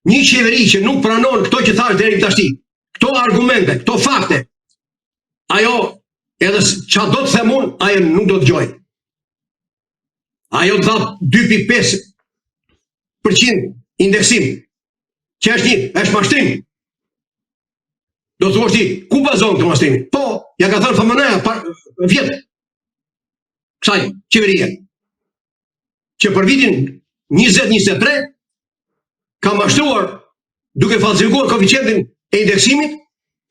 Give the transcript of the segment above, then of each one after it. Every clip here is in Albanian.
një qeveri që nuk pranon këto që thash deri tashti, këto argumente, këto fakte, ajo edhe qa do të them unë, ajo nuk do të gjoj. Ajo të dha 2.5% indeksim, që është mashtrim. Do të thuash ti, ku bazon të mashtrimi? Po, ja ka thënë FMN-ja vjetë kësaj qeverie, që për vitin 2023 ka mashtruar duke falsifikuar koeficientin e indeksimit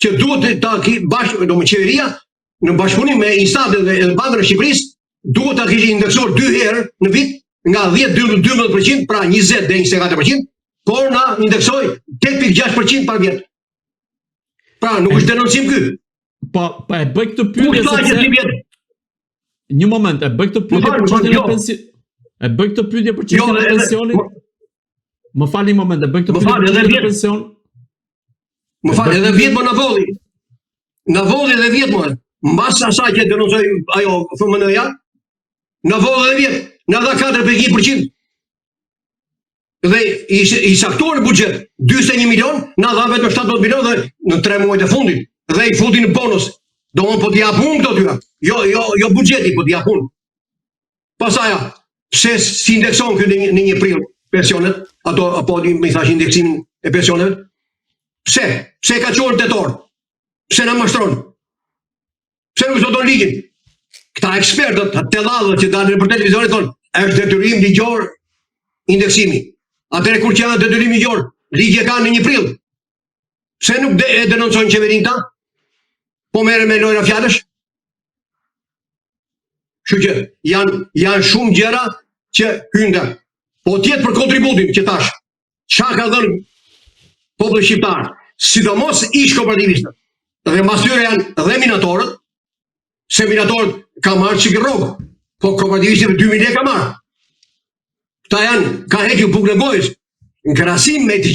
që duhet ta qeveria në bashkëpunim me instancët dhe Bankën e Shqipërisë duhet ta kishte indeksuar 2 herë në vit nga 10-12%, pra 20 deri 24%, por na indeksoi 8.6% par vjet. Pra nuk është denoncim ky. Po e bëj këtë pyetje sepse një moment, e bëj këtë pyetje për çështjen e pensionit. E bëj këtë pyetje për çështjen e pensionit. Më fal një moment, e bëj këtë pyetje për çështjen e pensionit. Më fal, edhe vjet më na volli. Na volli edhe vjet më. Mbas asaj që denoncoi ajo FMN-ja, na volli edhe vjet, na dha 4.1%. Dhe i saktuar në buxhet 41 milion, na dha vetëm 70 milion dhe në 3 muajt e fundit. Dhe i futi në bonus. Domthon po t'i jap unë këto dyra. Jo buxheti, po t'i jap unë. Pastaj, pse si indekson këtu në 1 prill pensionet, apo më thash indeksimin e pensioneve? Pse? Pse ka qenë tetor? Pse na mashtron? Pse nuk zoton ligjin? Këta ekspertët, të dhallët që dalin për televizor thonë, është detyrim ligjor indeksimi. Atëre kur që janë detyrim ligjor, ligji e kanë në 1 prill. Pse nuk e denoncojnë qeverinë ta? Po merren me lojra fjalësh? Kështu që janë shumë gjëra që hynda. Po tjetë për kontributin që tash, qa ka dhënë populli shqiptar, sidomos ish kooperativistët, dhe mbas tyre janë dhe minatorët, se minatorët ka marrë çik rrogë, po kooperativistët 2.000 lekë ka marrë. Këta janë, ka hequr bukën e gojës, në krahasim me të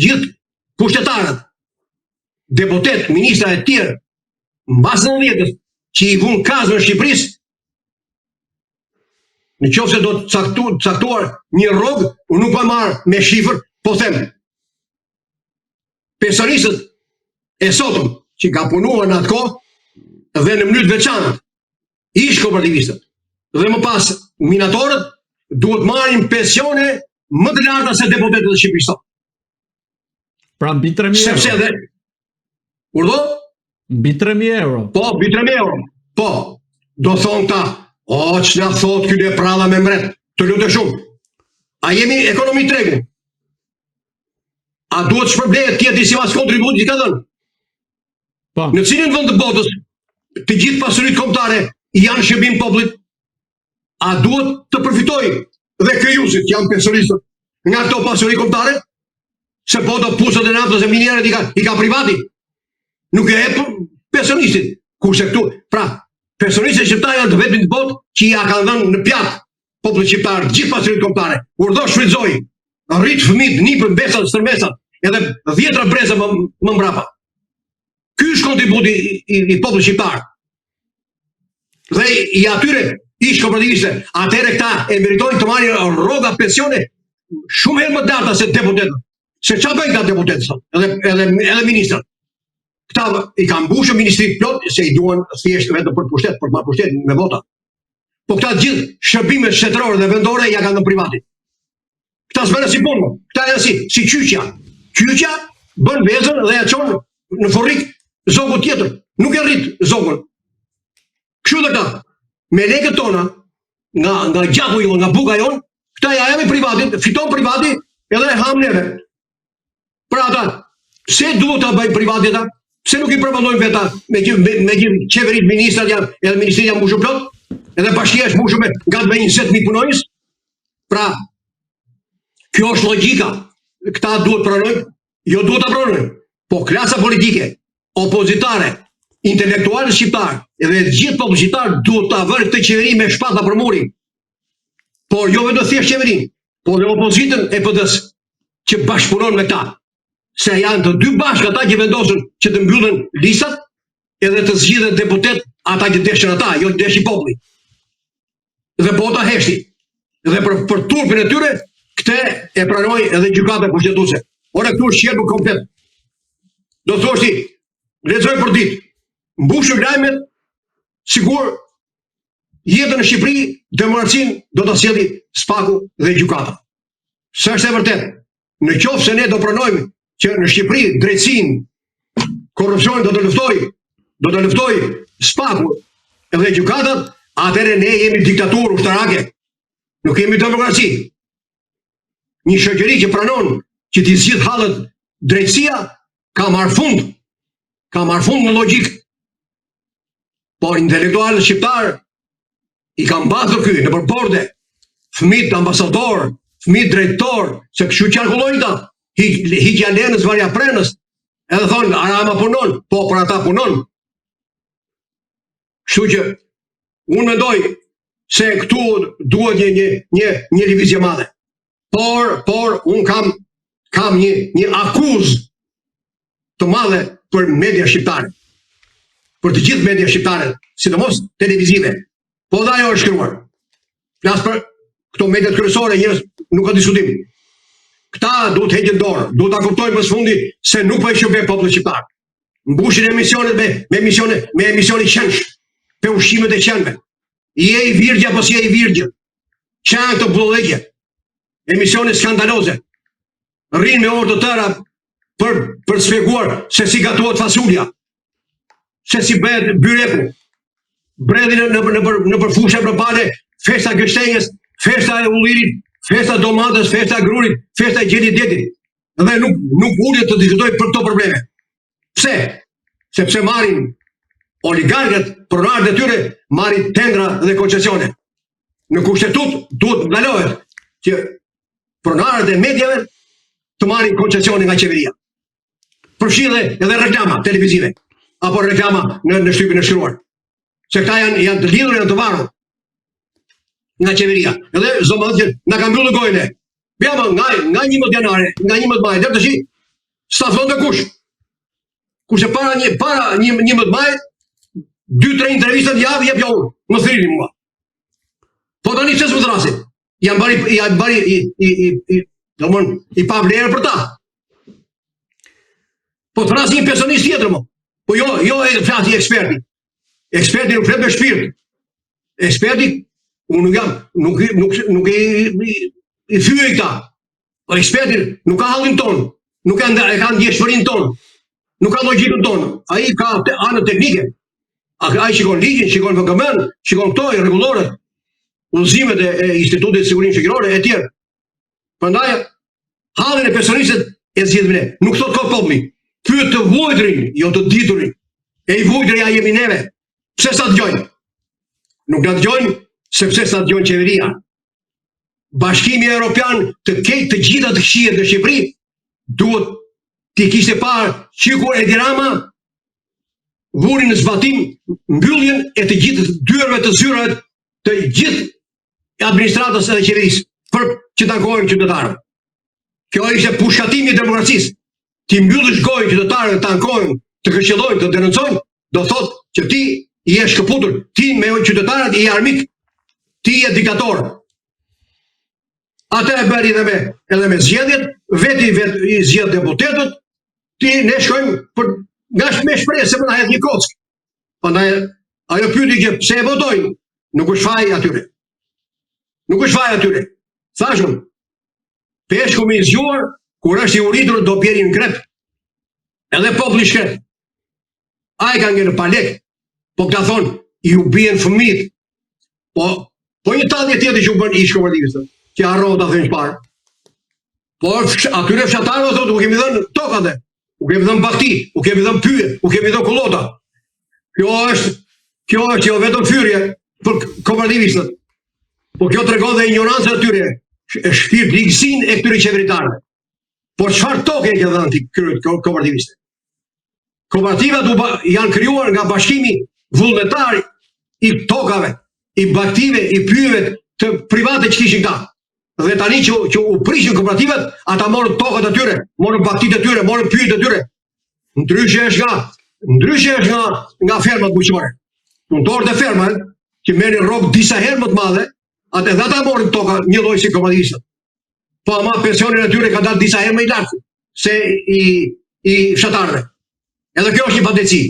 gjithë pushtetarët, deputet, ministra e tjerë, mbas 90-s, që i vunë kazë në Shqipërisë, në qoftë se do të caktuar një rrogë, unë nuk pa marrë me shifër, po them. Pensionistët e sotëm që ka punuar në atë kohë dhe në mënyrë të veçantë, ish kooperativistët dhe më pas minatorët duhet marrin pensione më të larta se deputetët e Shqipërisë. Pra mbi 3.000 euro. Sepse edhe urdo? Mbi 3.000 euro. Po, mbi 3.000 euro. Po, do thonë ta, që nga thot kjo e pralla me mret, të lutë shumë. A jemi ekonomi tregu? A duhet shpërblehet tjeti si mas kontributi që ka dhënë? Po. Në cilin vend të botës, të gjithë pasurit kombëtare janë shërbim popullit? A duhet të përfitoj dhe krijuesit që janë pensionistët nga këto pasuri kombëtare? Se po të pusët e naftës e minierët i ka privati? Nuk e pensionistit. Kurse këtu, pra, pensionistët shqiptarë janë të vetmin të botë që ja kanë dhënë në pjatë popullit shqiptar, gjithë pasurit kombëtare. Urdo shfrytëzoi, rrit fëmijët, nipën, besat, stërmesat, edhe 10 breza më mbrapa. Ky është kontributi i popullit shqiptar. Dhe i atyre ish kooperativiste, atëherë këta e meritojnë të marrin rroga pensione shumë herë më të larta se deputetët. Se çfarë bëjnë këta deputetët sot? Edhe ministrat. Këta i kanë mbushur ministrit plot se i duan thjesht vetëm për pushtet, për të marrë pushtet me vota. Po këta gjithë shërbimet shtetërore dhe vendore ja kanë në privatit. Këta s'bënë si punë, këta janë si qyqja. Qyqja bën vezën dhe ja çon në forrik zogun tjetër. Nuk e rrit zogun. Kështu dhe këta, me lekët tona, nga gjaku jon, nga buka jon, këta ja jemi privatit, fiton privati edhe e ham neve. Pra ata, pse duhet ta bëjnë privatit ata? Pse nuk i përmendojnë veta me qeverit, ministrat janë, edhe ministrit janë mbushur plot, edhe bashkia është mbushur me gati me 20.000 punonjës? Pra, kjo është logjika. Këta duhet pranojnë, jo duhet ta pranojnë. Po klasa politike, opozitare, intelektualët shqiptar, edhe gjithë populli shqiptar duhet ta vërë këtë qeveri me shpata për murin. Por jo vetëm thjesht qeverin, por dhe opozitën e PD-s që bashkëpunon me këta. Se janë të dy bashkë ata që vendosën që të mbyllën listat edhe të zgjidhen deputet ata që deshin ata, jo të deshi populli. Dhe bota heshti. Dhe për turpin e tyre Këtë e pranoi edhe gjykata kushtetuese. Ora këtu është qelbu komplet. Do thoshti, lexoj për ditë, mbushur lajmet, sigur jetën në Shqipëri, demokracinë do ta sjellë Spaku dhe gjykata. S'është e vërtetë. Në qoftë se ne do pranojmë që në Shqipëri drejtësinë, korrupsionin do të luftoj Spaku dhe gjykatat, atëherë ne jemi diktaturë ushtarake. Nuk kemi demokraci. Një shoqëri që pranon që t'i zgjidh hallet drejtësia ka marrë fund në logjik. Por intelektualët shqiptar i kanë mbathur ky në përborde, fëmijët ambasador, fëmijët drejtor, se kështu qarkullojnë ta, hiqja lenës varja prenës, edhe thonë Arama punon, po për ata punon. Kështu që unë mendoj se këtu duhet një lëvizje madhe. Por unë kam një akuzë të madhe për media shqiptare. Për të gjithë media shqiptare, sidomos televizive. Po dhe ajo është shkruar. Flas për këto mediat kryesore, njerëz nuk ka diskutim. Këta duhet heqën dorë, duhet ta kuptojnë më së fundi se nuk po e shqyrben popullit shqiptar. Mbushin emisionet me emisione qensh, pe ushqimet e qenve. Je i virgja apo si je i virgjë? Çan këto bullegje. Emisione skandaloze. Rrinë me orë të tëra për sfeguar se si gatuat fasulja, se si bëhet byreku, bredhin në përfusha përbale, festa gështenjës, festa e ullirit, festa domatës, festa grurit, festa e gjelit detit. Dhe nuk ullet të diskutoj për këto probleme. Pse? Sepse marrin oligarkët, pronarët e tyre, marrin tendra dhe koncesione. Në kushtetut duhet ndalohet që pronarët e medjave të marrin koncesione nga qeveria. Përfshirë edhe reklama televizive, apo reklama në shtypin e shkruar. Se këta janë të lidhur, janë të varur nga qeveria. Edhe zomët që na kanë mbyllur gojën. Bjama nga 11 janare, nga 11 maj, deri tash s'ta thonë kush. Kurse para 11 maj, 2-3 intervista në javë jep unë, më thrini mua. Po tani çes më thrasi. Janë bari i pa vlerë për ta. Po të rrasë një personist tjetër mo. Po jo e flati eksperti. Eksperti nuk flet me shpirt. Eksperti, unë nuk i thyë i këta. Po eksperti nuk ka hallin tonë, nuk ka ndjeshmërinë tonë, nuk ka logjikën tonë. Ai ka anën teknike. Ai shikon ligjin, shikon VKM-n, shikon këto i rregullorët, udhëzimet e Institutit të Sigurinë Shoqërore e tjerë. Prandaj hallin e personistit e zgjidhim ne. Nuk thot kot populli. Pyet të vujtrin, jo të diturin. E i vujtri ja jemi neve. Pse sa dëgjojnë? Nuk na dëgjojnë sepse sa dëgjojnë qeveria. Bashkimi Evropian të gjitha të këshijet në Shqipëri duhet t'i kishte parë qikur Edi Rama vurin në zbatim mbylljen e të gjithë dyerve të zyrave të gjithë administratës edhe qeverisë për që takohen qytetarëve. Kjo ishte pushkatimi i demokracisë. Ti mbyllësh gojën qytetarëve të ankohen, të këshillojnë, të denoncojnë, do thotë që ti je shkëputur, ti me qytetarët je armik, ti je diktator. Atë e bëri edhe me zgjedhjet, veti i zgjedh deputetët, ne shkojmë nga me shpresë se më na hedh një kockë. Prandaj ajo pyeti që pse e votojnë, nuk është faji atyre. Nuk është faji atyre. Thashun, peshku me i zgjuar, kur është i uritur do bjeri në grep. Edhe populli shkret. Ai ka ngjerë palek, po këta thonë, ju bien fëmijët. Po një tallje tjetër që u bën ish kooperativiste, që harrova ta thënë parë. Por atyre fshatarëve thotë, u kemi dhënë tokat, u kemi dhënë bakti, u kemi dhënë pyje, u kemi dhënë kullota. Kjo është jo vetëm fyrje për kooperativistët, po kjo tregon dhe ignorancën e tyre, shpirt ligësinë e këtyre qeveritarëve. Por çfarë toke e ke dhënë ti kooperativistët? Kooperativat janë krijuar nga bashkimi vullnetar i tokave, i baktive, i pyjeve të private që kishin këta. Dhe tani që u prishin kooperativat, ata morën tokat e tyre, morën baktitë e tyre, morën pyjet e tyre. Ndryshe është nga fermat bujqësore. Punëtorët e fermave që merrin rrogë disa herë më të madhe, atë edhe ata morën toka një lloj si kooperativistët. po ama pensionin e tyre ka dalë disa herë më i lartë se i fshatarëve. Edhe kjo është një fatkeqësi.